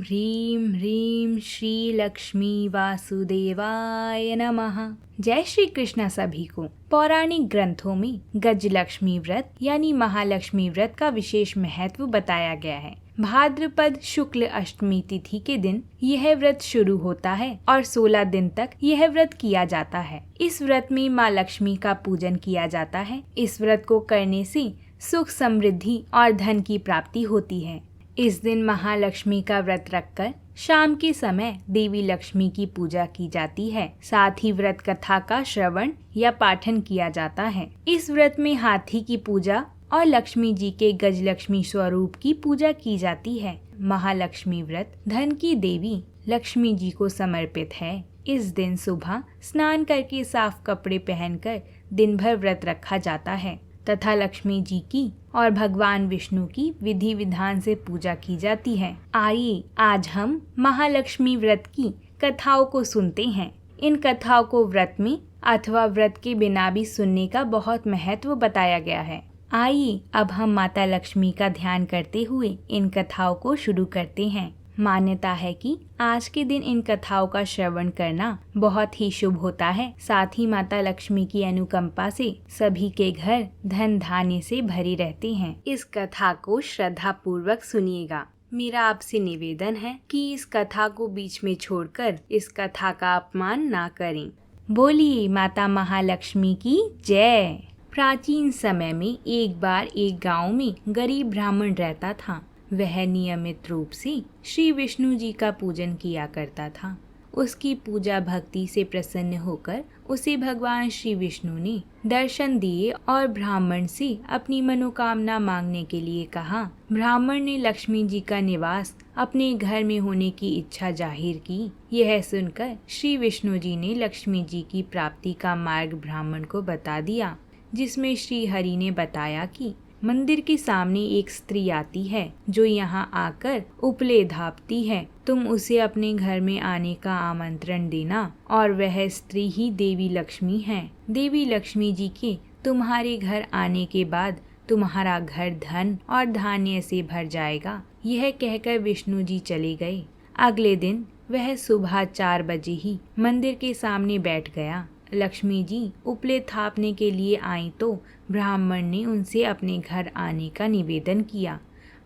ह्रीं ह्रीं श्री लक्ष्मी वासुदेवाय नमः। जय श्री कृष्ण सभी को। पौराणिक ग्रंथों में गजलक्ष्मी व्रत यानी महालक्ष्मी व्रत का विशेष महत्व बताया गया है। भाद्रपद शुक्ल अष्टमी तिथि के दिन यह व्रत शुरू होता है और 16 दिन तक यह व्रत किया जाता है। इस व्रत में माँ लक्ष्मी का पूजन किया जाता है। इस व्रत को करने से सुख समृद्धि और धन की प्राप्ति होती है। इस दिन महालक्ष्मी का व्रत रखकर शाम के समय देवी लक्ष्मी की पूजा की जाती है। साथ ही व्रत कथा का श्रवण या पाठन किया जाता है। इस व्रत में हाथी की पूजा और लक्ष्मी जी के गजलक्ष्मी स्वरूप की पूजा की जाती है। महालक्ष्मी व्रत धन की देवी लक्ष्मी जी को समर्पित है। इस दिन सुबह स्नान करके साफ कपड़े पहनकर दिन भर व्रत रखा जाता है तथा लक्ष्मी जी की और भगवान विष्णु की विधि विधान से पूजा की जाती है। आइए आज हम महालक्ष्मी व्रत की कथाओं को सुनते हैं। इन कथाओं को व्रत में अथवा व्रत के बिना भी सुनने का बहुत महत्व बताया गया है। आइए अब हम माता लक्ष्मी का ध्यान करते हुए इन कथाओं को शुरू करते हैं। मान्यता है कि आज के दिन इन कथाओं का श्रवण करना बहुत ही शुभ होता है। साथ ही माता लक्ष्मी की अनुकंपा से सभी के घर धन धान्य से भरे रहते हैं। इस कथा को श्रद्धा पूर्वक सुनिएगा। मेरा आपसे निवेदन है कि इस कथा को बीच में छोड़कर इस कथा का अपमान ना करें। बोलिए माता महालक्ष्मी की जय। प्राचीन समय में एक बार एक गांव में गरीब ब्राह्मण रहता था। वह नियमित रूप से श्री विष्णु जी का पूजन किया करता था। उसकी पूजा भक्ति से प्रसन्न होकर उसे भगवान श्री विष्णु ने दर्शन दिए और ब्राह्मण से अपनी मनोकामना मांगने के लिए कहा। ब्राह्मण ने लक्ष्मी जी का निवास अपने घर में होने की इच्छा जाहिर की। यह सुनकर श्री विष्णु जी ने लक्ष्मी जी की प्राप्ति का मार्ग ब्राह्मण को बता दिया, जिसमें श्री हरि ने बताया कि मंदिर के सामने एक स्त्री आती है जो यहाँ आकर उपले धापती है। तुम उसे अपने घर में आने का आमंत्रण देना और वह स्त्री ही देवी लक्ष्मी है। देवी लक्ष्मी जी के तुम्हारे घर आने के बाद तुम्हारा घर धन और धान्य से भर जाएगा। यह कहकर विष्णु जी चले गए। अगले दिन वह सुबह 4 बजे ही मंदिर के सामने बैठ गया। लक्ष्मी जी उपले थापने के लिए आई तो ब्राह्मण ने उनसे अपने घर आने का निवेदन किया।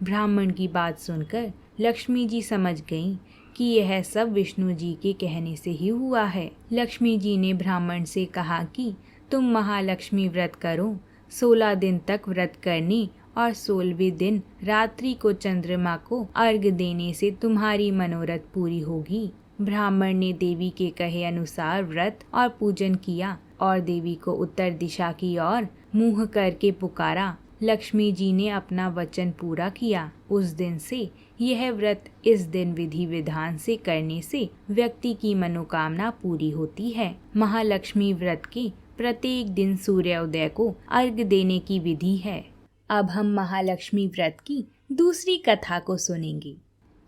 ब्राह्मण की बात सुनकर लक्ष्मी जी समझ गईं कि यह सब विष्णु जी के कहने से ही हुआ है। लक्ष्मी जी ने ब्राह्मण से कहा कि तुम महालक्ष्मी व्रत करो। 16 दिन तक व्रत करने और 16वें दिन रात्रि को चंद्रमा को अर्घ्य देने से तुम्हारी मनोरथ पूरी होगी। ब्राह्मण ने देवी के कहे अनुसार व्रत और पूजन किया और देवी को उत्तर दिशा की ओर मुंह करके पुकारा। लक्ष्मी जी ने अपना वचन पूरा किया। उस दिन से यह व्रत इस दिन विधि विधान से करने से व्यक्ति की मनोकामना पूरी होती है। महालक्ष्मी व्रत के प्रत्येक दिन सूर्योदय को अर्घ्य देने की विधि है। अब हम महालक्ष्मी व्रत की दूसरी कथा को सुनेंगे।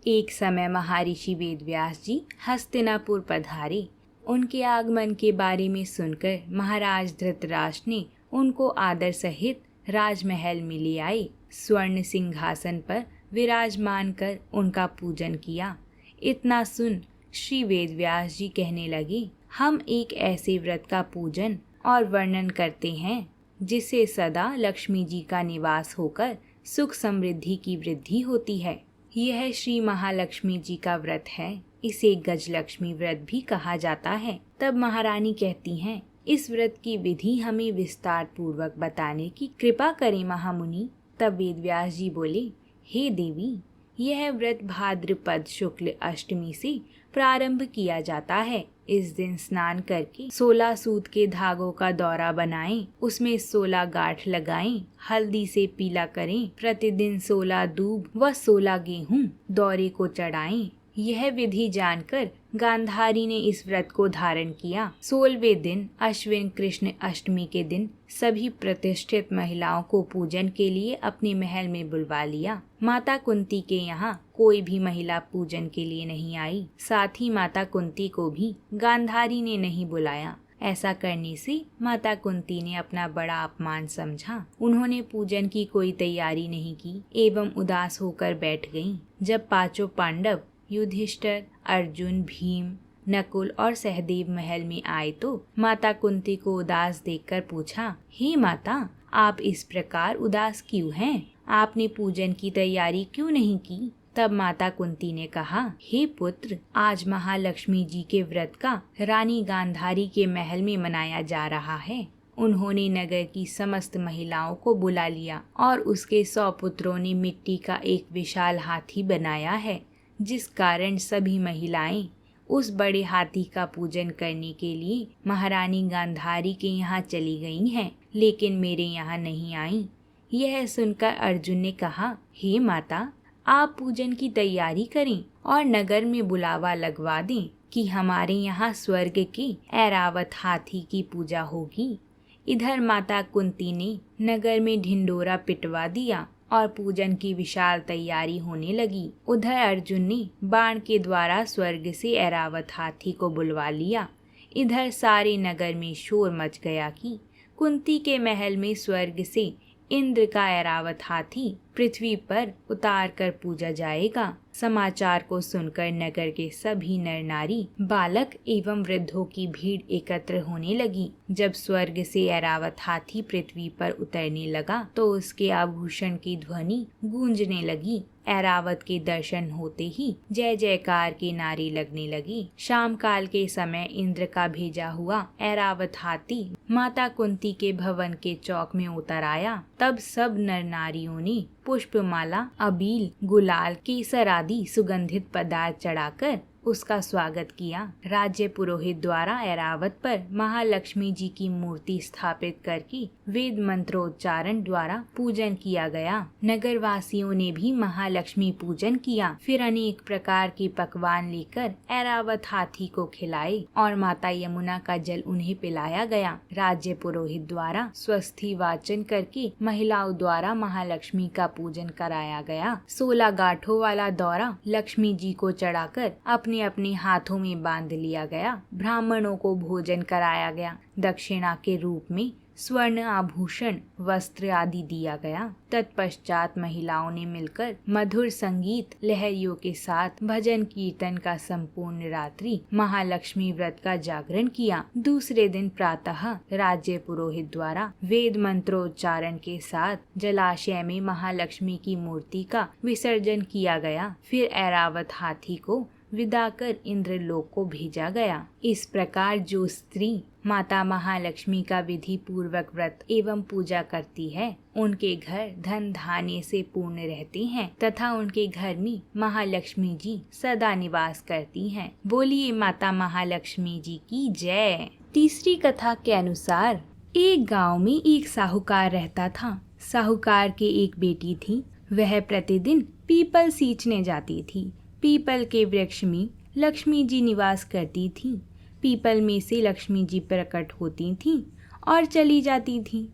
एक समय महर्षि वेदव्यास जी हस्तिनापुर पधारे। उनके आगमन के बारे में सुनकर महाराज धृतराष्ट्र ने उनको आदर सहित राजमहल में ले आए। स्वर्ण सिंहासन पर विराजमान कर उनका पूजन किया। इतना सुन श्री वेदव्यास जी कहने लगे, हम एक ऐसे व्रत का पूजन और वर्णन करते हैं जिससे सदा लक्ष्मी जी का निवास होकर सुख समृद्धि की वृद्धि होती है। यह श्री महालक्ष्मी जी का व्रत है। इसे गजलक्ष्मी व्रत भी कहा जाता है। तब महारानी कहती हैं, इस व्रत की विधि हमें विस्तार पूर्वक बताने की कृपा करें महामुनि। तब वेदव्यास जी बोले, हे देवी, यह व्रत भाद्रपद शुक्ल अष्टमी से प्रारंभ किया जाता है। इस दिन स्नान करके 16 सूत के धागों का दौरा बनाएं, उसमें 16 गांठ लगाएं, हल्दी से पीला करें, प्रतिदिन 16 दूब व 16 गेहूं दौरे को चढ़ाएं। यह विधि जानकर गांधारी ने इस व्रत को धारण किया। 16वें दिन अश्विन कृष्ण अष्टमी के दिन सभी प्रतिष्ठित महिलाओं को पूजन के लिए अपने महल में बुलवा लिया। माता कुंती के यहाँ कोई भी महिला पूजन के लिए नहीं आई। साथ ही माता कुंती को भी गांधारी ने नहीं बुलाया। ऐसा करने से माता कुंती ने अपना बड़ा अपमान समझा। उन्होंने पूजन की कोई तैयारी नहीं की एवं उदास होकर बैठ गईं। जब पांचों पांडव युधिष्ठिर, अर्जुन, भीम, नकुल और सहदेव महल में आए तो माता कुंती को उदास देखकर पूछा, हे माता, आप इस प्रकार उदास क्यों हैं? आपने पूजन की तैयारी क्यों नहीं की? तब माता कुंती ने कहा, हे पुत्र, आज महालक्ष्मी जी के व्रत का रानी गांधारी के महल में मनाया जा रहा है। उन्होंने नगर की समस्त महिलाओं को बुला लिया और उसके 100 पुत्रों ने मिट्टी का एक विशाल हाथी बनाया है, जिस कारण सभी महिलाएं उस बड़े हाथी का पूजन करने के लिए महारानी गांधारी के यहाँ चली गई हैं, लेकिन मेरे यहाँ नहीं आई। यह सुनकर अर्जुन ने कहा, हे माता, आप पूजन की तैयारी करें और नगर में बुलावा लगवा दें कि हमारे यहाँ स्वर्ग के ऐरावत हाथी की पूजा होगी। इधर माता कुंती ने नगर में ढिंडोरा पिटवा दिया और पूजन की विशाल तैयारी होने लगी। उधर अर्जुन ने बाण के द्वारा स्वर्ग से ऐरावत हाथी को बुलवा लिया। इधर सारे नगर में शोर मच गया कि कुंती के महल में स्वर्ग से इंद्र का ऐरावत हाथी पृथ्वी पर उतार कर पूजा जाएगा। समाचार को सुनकर नगर के सभी नर नारी, बालक एवं वृद्धों की भीड़ एकत्र होने लगी। जब स्वर्ग से ऐरावत हाथी पृथ्वी पर उतरने लगा तो उसके आभूषण की ध्वनि गूंजने लगी। ऐरावत के दर्शन होते ही जय जयकार के नारे लगने लगे। शाम काल के समय इंद्र का भेजा हुआ ऐरावत हाथी माता कुंती के भवन के चौक में उतर आया। तब सब नर नारियों ने पुष्पमाला, अबील, गुलाल, केसर आदि सुगंधित पदार्थ चढ़ाकर उसका स्वागत किया। राज्य पुरोहित द्वारा ऐरावत पर महालक्ष्मी जी की मूर्ति स्थापित करके वेद मंत्रोच्चारण द्वारा पूजन किया गया। नगर वासियों ने भी महालक्ष्मी पूजन किया। फिर अनेक प्रकार के पकवान लेकर ऐरावत हाथी को खिलाए और माता यमुना का जल उन्हें पिलाया गया। राज्य पुरोहित द्वारा स्वस्ति वाचन करके महिलाओं द्वारा महालक्ष्मी का पूजन कराया गया। 16 गांठों वाला दौरा लक्ष्मी जी को चढ़ाकर अपने हाथों में बांध लिया गया। ब्राह्मणों को भोजन कराया गया। दक्षिणा के रूप में स्वर्ण आभूषण, वस्त्र आदि दिया गया। तत्पश्चात महिलाओं ने मिलकर मधुर संगीत लहरियों के साथ भजन कीर्तन का संपूर्ण रात्रि महालक्ष्मी व्रत का जागरण किया। दूसरे दिन प्रातः राज्य पुरोहित द्वारा वेद मंत्रोच्चारण के साथ जलाशय में महालक्ष्मी की मूर्ति का विसर्जन किया गया। फिर ऐरावत हाथी को विदा कर इंद्रलोक को भेजा गया। इस प्रकार जो स्त्री माता महालक्ष्मी का विधि पूर्वक व्रत एवं पूजा करती है, उनके घर धन धान्य से पूर्ण रहते हैं तथा उनके घर में महालक्ष्मी जी सदा निवास करती हैं। बोलिए माता महालक्ष्मी जी की जय। तीसरी कथा के अनुसार एक गांव में एक साहूकार रहता था। साहूकार के एक बेटी थी। वह प्रतिदिन पीपल सींचने जाती थी। पीपल के वृक्ष में लक्ष्मी जी निवास करती थी। पीपल में से लक्ष्मी जी प्रकट होती थीं और चली जाती थीं।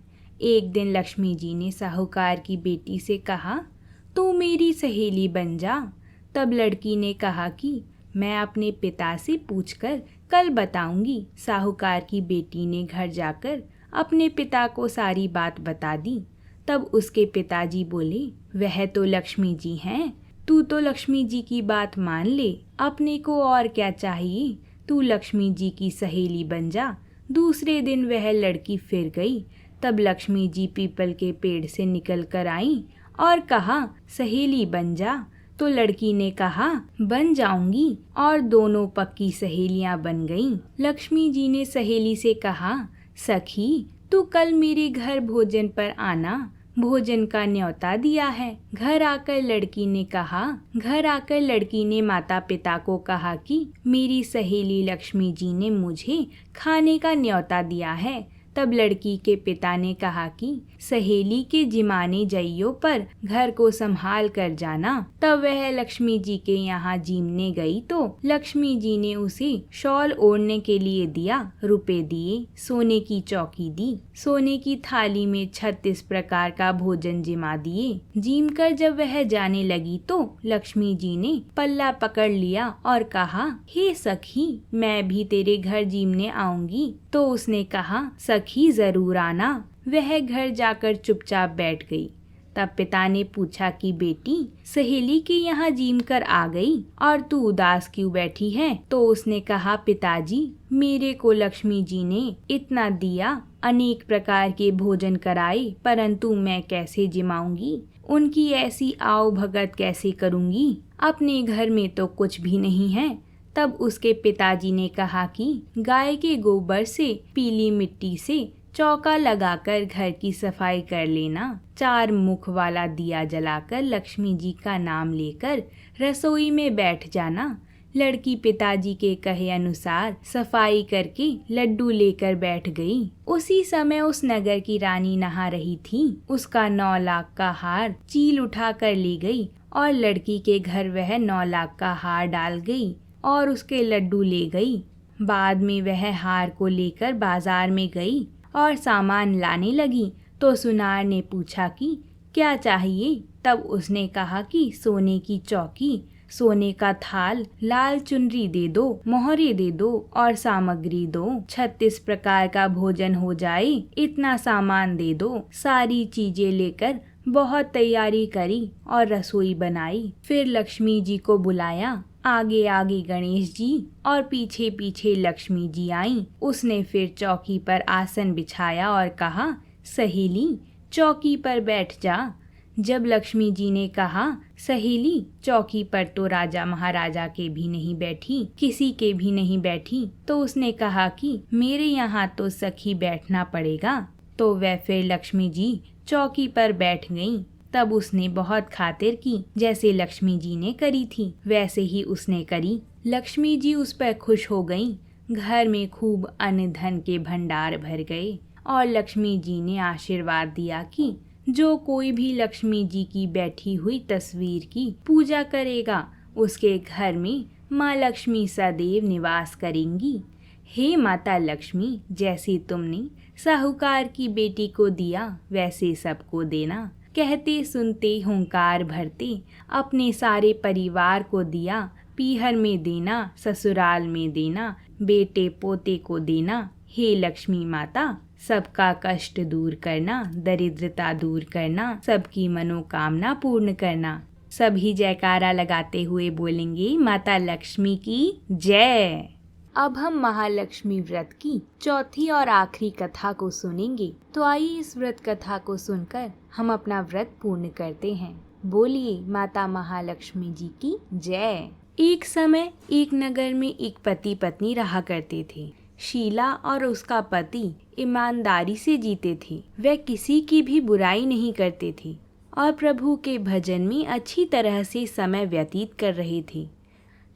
एक दिन लक्ष्मी जी ने साहूकार की बेटी से कहा, तू मेरी सहेली बन जा। तब लड़की ने कहा कि मैं अपने पिता से पूछकर कल बताऊंगी। साहूकार की बेटी ने घर जाकर अपने पिता को सारी बात बता दी। तब उसके पिताजी बोले, वह तो लक्ष्मी जी हैं, तू तो लक्ष्मी जी की बात मान ले, अपने को और क्या चाहिए, तू लक्ष्मी जी की सहेली बन जा। दूसरे दिन वह लड़की फिर गई। तब लक्ष्मी जी पीपल के पेड़ से निकल कर आई और कहा, सहेली बन जा। तो लड़की ने कहा, बन जाऊंगी, और दोनों पक्की सहेलियां बन गईं। लक्ष्मी जी ने सहेली से कहा, सखी तू कल मेरे घर भोजन पर आना, भोजन का न्योता दिया है। घर आकर लड़की ने माता पिता को कहा कि मेरी सहेली लक्ष्मी जी ने मुझे खाने का न्योता दिया है। तब लड़की के पिता ने कहा कि सहेली के जिमाने जइयों पर घर को संभाल कर जाना। तब वह लक्ष्मी जी के यहाँ जीमने गई तो लक्ष्मी जी ने उसे शॉल ओढ़ने के लिए दिया, रुपए दिए, सोने की चौकी दी, सोने की थाली में 36 प्रकार का भोजन जिमा दिए। जीम कर जब वह जाने लगी तो लक्ष्मी जी ने पल्ला पकड़ लिया और कहा, हे सखी मैं भी तेरे घर जीमने आऊंगी। तो उसने कहा, सखी जरूर आना। वह घर जाकर चुपचाप बैठ गई। तब पिता ने पूछा कि बेटी, सहेली के यहाँ जीम कर आ गई और तू उदास क्यों बैठी है? तो उसने कहा, पिताजी, मेरे को लक्ष्मी जी ने इतना दिया, अनेक प्रकार के भोजन कराए, परंतु मैं कैसे जिमाऊंगी? उनकी ऐसी आओ भगत कैसे करूंगी? अपने घर में तो कुछ भी नहीं है। तब उसके पिताजी ने कहा कि गाय के गोबर से, पीली मिट्टी से चौका लगाकर घर की सफाई कर लेना। 4 मुख वाला दिया जलाकर लक्ष्मी जी का नाम लेकर रसोई में बैठ जाना। लड़की पिताजी के कहे अनुसार सफाई करके लड्डू लेकर बैठ गई। उसी समय उस नगर की रानी नहा रही थी। उसका 9 लाख का हार चील उठा कर ले गई और लड़की के घर वह 9 लाख का हार डाल गई और उसके लड्डू ले गई। बाद में वह हार को लेकर बाजार में गई और सामान लाने लगी तो सुनार ने पूछा कि क्या चाहिए? तब उसने कहा कि सोने की चौकी, सोने का थाल, लाल चुनरी दे दो, मोहरे दे दो और सामग्री दो। 36 प्रकार का भोजन हो जाए, इतना सामान दे दो। सारी चीजें लेकर बहुत तैयारी करी और रसोई बनाई। फिर लक्ष्मी जी को बुलाया। आगे आगे गणेश जी और पीछे पीछे लक्ष्मी जी आईं। उसने फिर चौकी पर आसन बिछाया और कहा, सहेली, चौकी पर बैठ जा। जब लक्ष्मी जी ने कहा, सहेली, चौकी पर तो राजा महाराजा के भी नहीं बैठी, किसी के भी नहीं बैठी, तो उसने कहा कि मेरे यहाँ तो सखी बैठना पड़ेगा। तो वह फिर लक्ष्मी जी चौकी पर बैठ गईं। तब उसने बहुत खातिर की, जैसे लक्ष्मी जी ने करी थी वैसे ही उसने करी। लक्ष्मी जी उस पर खुश हो गईं। घर में खूब अन्न धन के भंडार भर गए और लक्ष्मी जी ने आशीर्वाद दिया कि जो कोई भी लक्ष्मी जी की बैठी हुई तस्वीर की पूजा करेगा, उसके घर में माँ लक्ष्मी सदैव निवास करेंगी। हे माता लक्ष्मी, जैसे तुमने साहूकार की बेटी को दिया वैसे सबको देना। कहते सुनते हुंकार भरते अपने सारे परिवार को दिया। पीहर में देना, ससुराल में देना, बेटे पोते को देना। हे लक्ष्मी माता, सबका कष्ट दूर करना, दरिद्रता दूर करना, सबकी मनोकामना पूर्ण करना। सभी जयकारा लगाते हुए बोलेंगे, माता लक्ष्मी की जय। अब हम महालक्ष्मी व्रत की चौथी और आखिरी कथा को सुनेंगे। तो आइए इस व्रत कथा को सुनकर हम अपना व्रत पूर्ण करते हैं। बोलिए माता महालक्ष्मी जी की जय। एक समय एक नगर में एक पति पत्नी रहा करते थे। शीला और उसका पति ईमानदारी से जीते थे। वे किसी की भी बुराई नहीं करते थे और प्रभु के भजन में अच्छी तरह से समय व्यतीत कर रहे थे।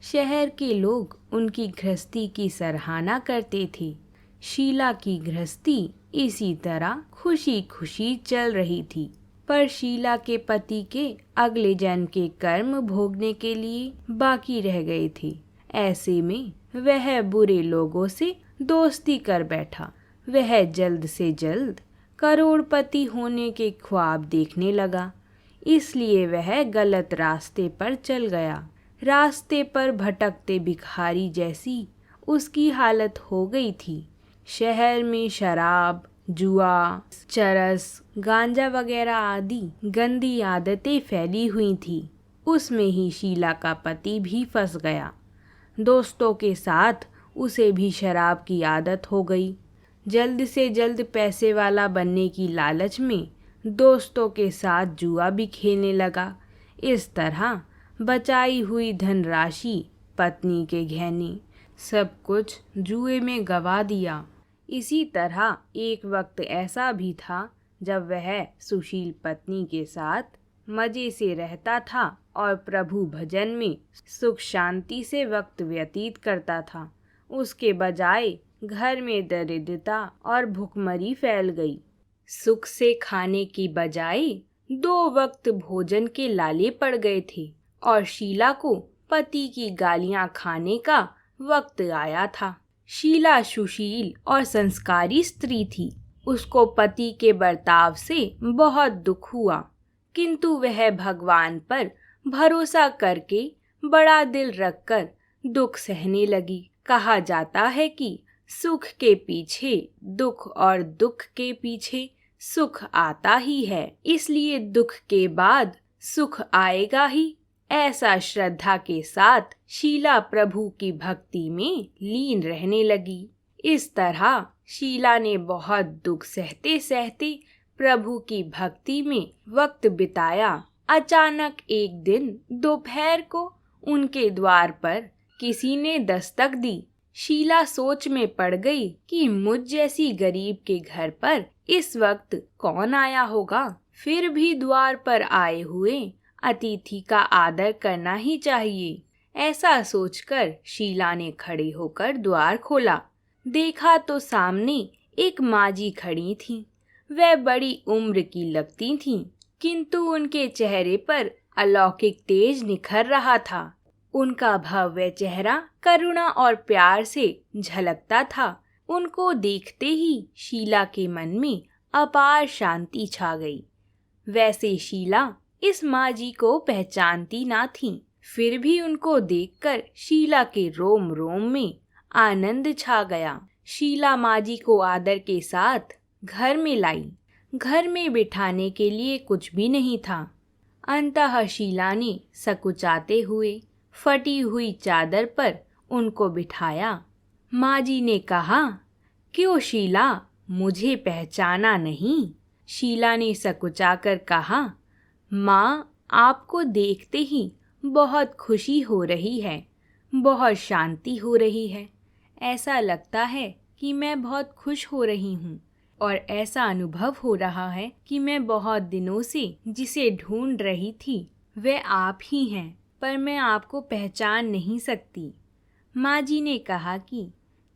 शहर के लोग उनकी गृहस्थी की सराहना करते थे। शीला की गृहस्थी इसी तरह खुशी खुशी चल रही थी, पर शीला के पति के अगले जन्म के कर्म भोगने के लिए बाकी रह गए थे। ऐसे में वह बुरे लोगों से दोस्ती कर बैठा। वह जल्द से जल्द करोड़पति होने के ख्वाब देखने लगा, इसलिए वह गलत रास्ते पर चल गया। रास्ते पर भटकते भिखारी जैसी उसकी हालत हो गई थी। शहर में शराब, जुआ, चरस, गांजा वगैरह आदि गंदी आदतें फैली हुई थी। उसमें ही शीला का पति भी फंस गया। दोस्तों के साथ उसे भी शराब की आदत हो गई। जल्द से जल्द पैसे वाला बनने की लालच में दोस्तों के साथ जुआ भी खेलने लगा। इस तरह बचाई हुई धनराशि, पत्नी के गहने, सब कुछ जुए में गवा दिया। इसी तरह एक वक्त ऐसा भी था जब वह सुशील पत्नी के साथ मजे से रहता था और प्रभु भजन में सुख शांति से वक्त व्यतीत करता था। उसके बजाय घर में दरिद्रता और भुखमरी फैल गई। सुख से खाने की बजाय 2 वक्त भोजन के लाले पड़ गए थे और शीला को पति की गालियां खाने का वक्त आया था। शीला सुशील और संस्कारी स्त्री थी। उसको पति के बर्ताव से बहुत दुख हुआ, किंतु वह भगवान पर भरोसा करके बड़ा दिल रखकर दुख सहने लगी। कहा जाता है कि सुख के पीछे दुख और दुख के पीछे सुख आता ही है, इसलिए दुख के बाद सुख आएगा ही। ऐसा श्रद्धा के साथ शीला प्रभु की भक्ति में लीन रहने लगी। इस तरह शीला ने बहुत दुख सहते सहते प्रभु की भक्ति में वक्त बिताया। अचानक एक दिन दोपहर को उनके द्वार पर किसी ने दस्तक दी। शीला सोच में पड़ गई कि मुझ जैसी गरीब के घर पर इस वक्त कौन आया होगा। फिर भी द्वार पर आए हुए अतिथि का आदर करना ही चाहिए। ऐसा सोचकर शीला ने खड़े होकर द्वार खोला। देखा तो सामने एक माजी खड़ी थीं। वह बड़ी उम्र की लगती थीं, किंतु उनके चेहरे पर अलौकिक तेज निखर रहा था। उनका भव्य चेहरा करुणा और प्यार से झलकता था। उनको देखते ही शीला के मन में अपार शांति छा गई। वैसे शीला इस माजी को पहचानती ना थी, फिर भी उनको देखकर शीला के रोम रोम में आनंद छा गया। शीला माजी को आदर के साथ घर में लाई। घर में बिठाने के लिए कुछ भी नहीं था। अंततः शीला ने सकुचाते हुए फटी हुई चादर पर उनको बिठाया। माजी ने कहा, क्यों शीला, मुझे पहचाना नहीं? शीला ने सकुचाकर कहा, माँ, आपको देखते ही बहुत खुशी हो रही है, बहुत शांति हो रही है। ऐसा लगता है कि मैं बहुत खुश हो रही हूँ और ऐसा अनुभव हो रहा है कि मैं बहुत दिनों से जिसे ढूंढ रही थी वह आप ही हैं, पर मैं आपको पहचान नहीं सकती। माँ जी ने कहा कि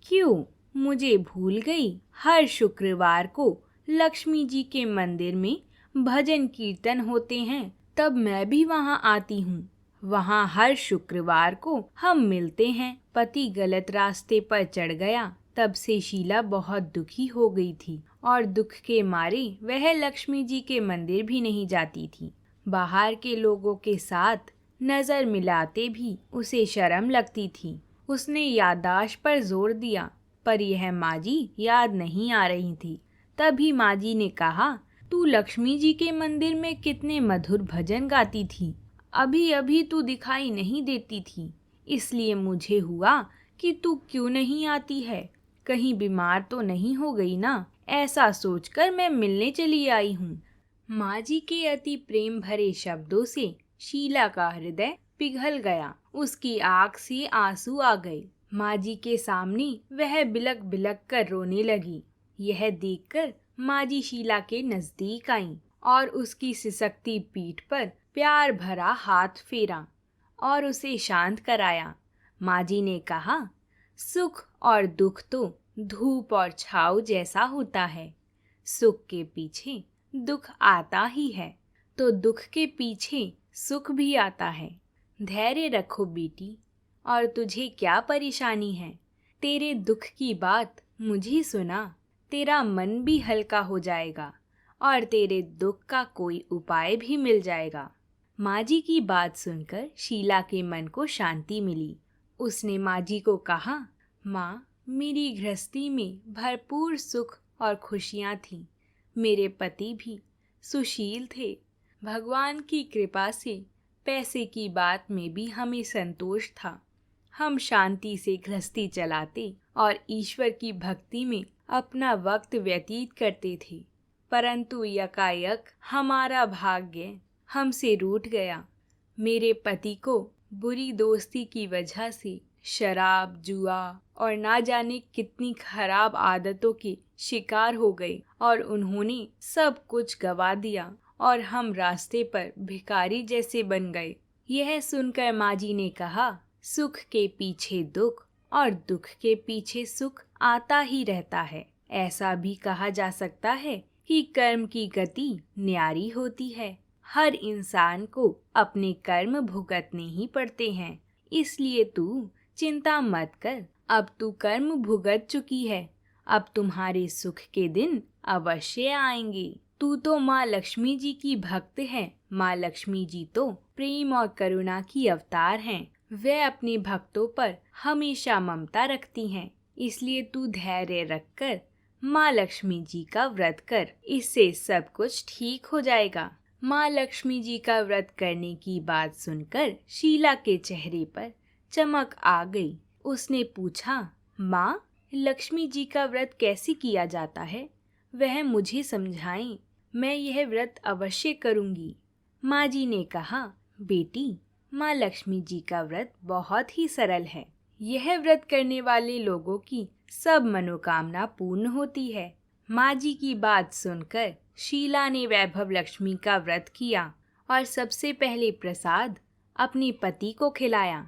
क्यों, मुझे भूल गई? हर शुक्रवार को लक्ष्मी जी के मंदिर में भजन कीर्तन होते हैं, तब मैं भी वहाँ आती हूँ। वहाँ हर शुक्रवार को हम मिलते हैं। पति गलत रास्ते पर चढ़ गया, तब से शीला बहुत दुखी हो गई थी और दुख के मारे वह लक्ष्मी जी के मंदिर भी नहीं जाती थी। बाहर के लोगों के साथ नजर मिलाते भी उसे शर्म लगती थी। उसने याददाश्त पर जोर दिया, पर यह माजी याद नहीं आ रही थी। तभी माजी ने कहा, तू लक्ष्मी जी के मंदिर में कितने मधुर भजन गाती थी, अभी अभी तू दिखाई नहीं देती थी, इसलिए मुझे हुआ कि तू क्यों नहीं आती है, कहीं बीमार तो नहीं हो गई ना? ऐसा सोचकर मैं मिलने चली आई हूँ। माँ जी के अति प्रेम भरे शब्दों से शीला का हृदय पिघल गया। उसकी आँख से आंसू आ गए। माँ जी के सामने वह बिलक बिलक कर रोने लगी। यह देखकर माँ जी शीला के नजदीक आईं और उसकी सिसकती पीठ पर प्यार भरा हाथ फेरा और उसे शांत कराया। माँ जी ने कहा, सुख और दुख तो धूप और छाँव जैसा होता है। सुख के पीछे दुख आता ही है, तो दुख के पीछे सुख भी आता है। धैर्य रखो बेटी, और तुझे क्या परेशानी है? तेरे दुख की बात मुझे सुना, तेरा मन भी हल्का हो जाएगा और तेरे दुख का कोई उपाय भी मिल जाएगा। माँ जी की बात सुनकर शीला के मन को शांति मिली। उसने माँ जी को कहा, माँ, मेरी गृहस्थी में भरपूर सुख और खुशियाँ थीं। मेरे पति भी सुशील थे। भगवान की कृपा से पैसे की बात में भी हमें संतोष था। हम शांति से गृहस्थी चलाते और ईश्वर की भक्ति में अपना वक्त व्यतीत करते थे। परंतु यकायक हमारा भाग्य हमसे रूठ गया। मेरे पति को बुरी दोस्ती की वजह से शराब, जुआ और ना जाने कितनी खराब आदतों के शिकार हो गए और उन्होंने सब कुछ गवा दिया और हम रास्ते पर भिखारी जैसे बन गए। यह सुनकर माँ जी ने कहा, सुख के पीछे दुख और दुख के पीछे सुख आता ही रहता है। ऐसा भी कहा जा सकता है कि कर्म की गति न्यारी होती है। हर इंसान को अपने कर्म भुगतने ही पड़ते हैं, इसलिए तू चिंता मत कर। अब तू कर्म भुगत चुकी है, अब तुम्हारे सुख के दिन अवश्य आएंगे। तू तो माँ लक्ष्मी जी की भक्त है। माँ लक्ष्मी जी तो प्रेम और करुणा की अवतार हैं। वे अपने भक्तों पर हमेशा ममता रखती हैं। इसलिए तू धैर्य रखकर माँ लक्ष्मी जी का व्रत कर, इससे सब कुछ ठीक हो जाएगा। माँ लक्ष्मी जी का व्रत करने की बात सुनकर शीला के चेहरे पर चमक आ गई। उसने पूछा, माँ, लक्ष्मी जी का व्रत कैसे किया जाता है? वह मुझे समझाएं, मैं यह व्रत अवश्य करूंगी। माँ जी ने कहा, बेटी, माँ लक्ष्मी जी का व्रत बहुत ही सरल है। यह व्रत करने वाले लोगों की सब मनोकामना पूर्ण होती है। माँ जी की बात सुनकर शीला ने वैभव लक्ष्मी का व्रत किया और सबसे पहले प्रसाद अपने पति को खिलाया।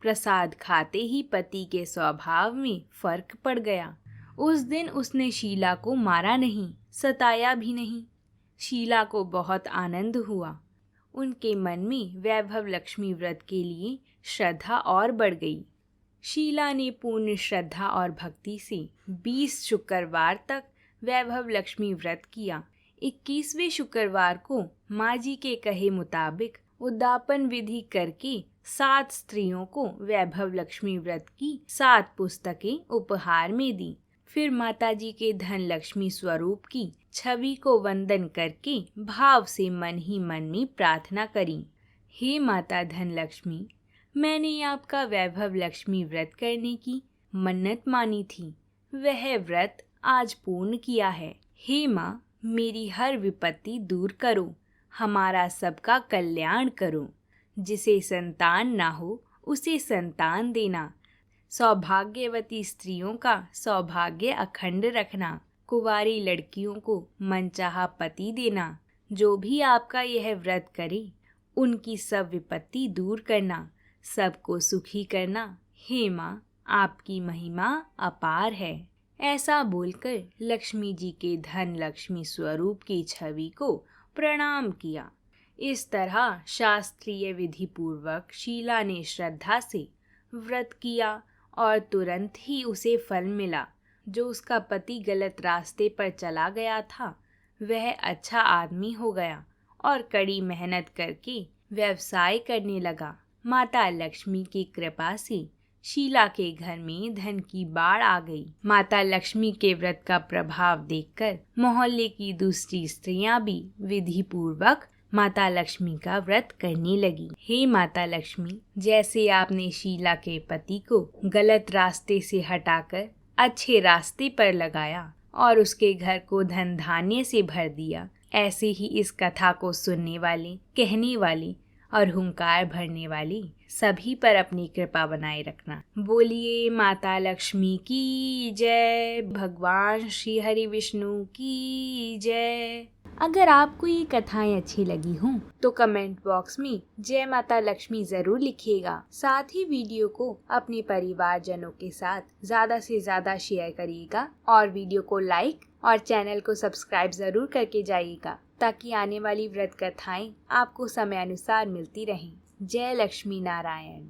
प्रसाद खाते ही पति के स्वभाव में फर्क पड़ गया। उस दिन उसने शीला को मारा नहीं, सताया भी नहीं। शीला को बहुत आनंद हुआ। उनके मन में वैभव लक्ष्मी व्रत के लिए श्रद्धा और बढ़ गई। शीला ने पूर्ण श्रद्धा और भक्ति से 20 शुक्रवार तक वैभव लक्ष्मी व्रत किया। 21वें शुक्रवार को माँ जी के कहे मुताबिक उद्यापन विधि करके 7 स्त्रियों को वैभव लक्ष्मी व्रत की 7 पुस्तकें उपहार में दी। फिर माता जी के धन लक्ष्मी स्वरूप की छवि को वंदन करके भाव से मन ही मन में प्रार्थना करी, हे माता धन लक्ष्मी, मैंने आपका वैभव लक्ष्मी व्रत करने की मन्नत मानी थी, वह व्रत आज पूर्ण किया है। हे माँ, मेरी हर विपत्ति दूर करो, हमारा सबका कल्याण करो। जिसे संतान ना हो उसे संतान देना, सौभाग्यवती स्त्रियों का सौभाग्य अखंड रखना, कुंवारी लड़कियों को मनचाहा पति देना। जो भी आपका यह व्रत करे उनकी सब विपत्ति दूर करना, सबको सुखी करना। हे माँ, आपकी महिमा अपार है। ऐसा बोलकर लक्ष्मी जी के धन लक्ष्मी स्वरूप की छवि को प्रणाम किया। इस तरह शास्त्रीय विधि पूर्वक शीला ने श्रद्धा से व्रत किया और तुरंत ही उसे फल मिला। जो उसका पति गलत रास्ते पर चला गया था, वह अच्छा आदमी हो गया और कड़ी मेहनत करके व्यवसाय करने लगा। माता लक्ष्मी की कृपा से शीला के घर में धन की बाढ़ आ गई। माता लक्ष्मी के व्रत का प्रभाव देखकर मोहल्ले की दूसरी स्त्रियां भी विधि पूर्वक माता लक्ष्मी का व्रत करने लगी। हे माता लक्ष्मी, जैसे आपने शीला के पति को गलत रास्ते से हटाकर अच्छे रास्ते पर लगाया और उसके घर को धन धान्य से भर दिया, ऐसे ही इस कथा को सुनने वाले, कहने वाले और हुंकार भरने वाली सभी पर अपनी कृपा बनाए रखना। बोलिए माता लक्ष्मी की जय, भगवान श्री हरि विष्णु की जय। अगर आपको ये कथाएं अच्छी लगी हों तो कमेंट बॉक्स में जय माता लक्ष्मी जरूर लिखिएगा। साथ ही वीडियो को अपने परिवारजनों के साथ ज्यादा से ज्यादा शेयर करिएगा और वीडियो को लाइक और चैनल को सब्सक्राइब जरूर करके जाइएगा, ताकि आने वाली व्रत कथाएं आपको समय अनुसार मिलती रहें। जय लक्ष्मी नारायण।